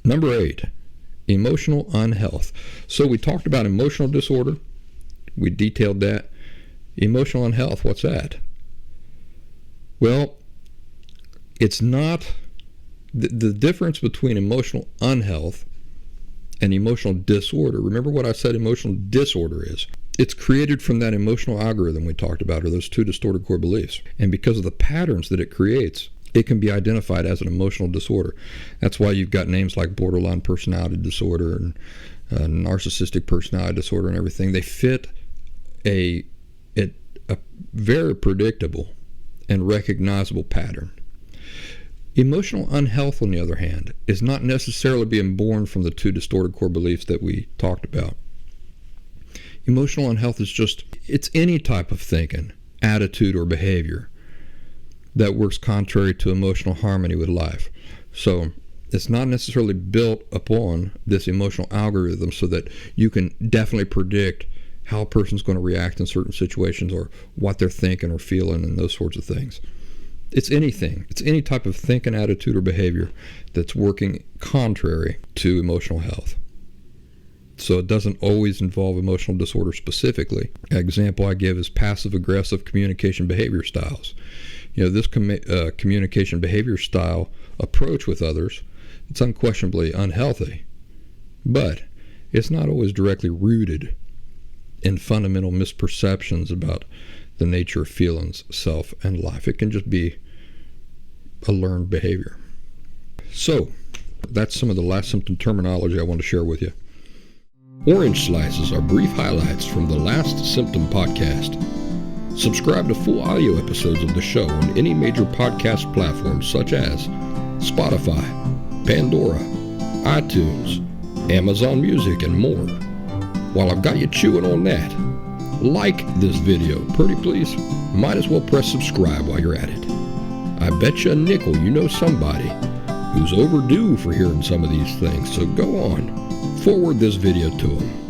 Number 8, emotional unhealth. So we talked about emotional disorder. We detailed that. Emotional unhealth, what's that? Well, it's not the difference between emotional unhealth and emotional disorder. Remember what I said emotional disorder is. It's created from that emotional algorithm we talked about, or those 2 distorted core beliefs. And because of the patterns that it creates, it can be identified as an emotional disorder. That's why you've got names like borderline personality disorder and narcissistic personality disorder and everything. They fit a very predictable and recognizable pattern. Emotional unhealth, on the other hand, is not necessarily being born from the 2 distorted core beliefs that we talked about. Emotional unhealth is it's any type of thinking, attitude, or behavior that works contrary to emotional harmony with life. So it's not necessarily built upon this emotional algorithm so that you can definitely predict how a person's going to react in certain situations or what they're thinking or feeling and those sorts of things. It's anything. It's any type of thinking, attitude, or behavior that's working contrary to emotional health. So it doesn't always involve emotional disorder specifically. An example I give is passive-aggressive communication behavior styles. This communication behavior style approach with others, it's unquestionably unhealthy, but it's not always directly rooted in fundamental misperceptions about the nature of feelings, self, and life. It can just be a learned behavior. So that's some of the last symptom terminology I want to share with you. Orange slices are brief highlights from the Last Symptom podcast. Subscribe to full audio episodes of the show on any major podcast platforms such as Spotify, Pandora, iTunes, Amazon Music, and more. While I've got you chewing on that, like this video, pretty please. Might as well press subscribe while you're at it. I bet you a nickel you know somebody who's overdue for hearing some of these things, so go on, forward this video to them.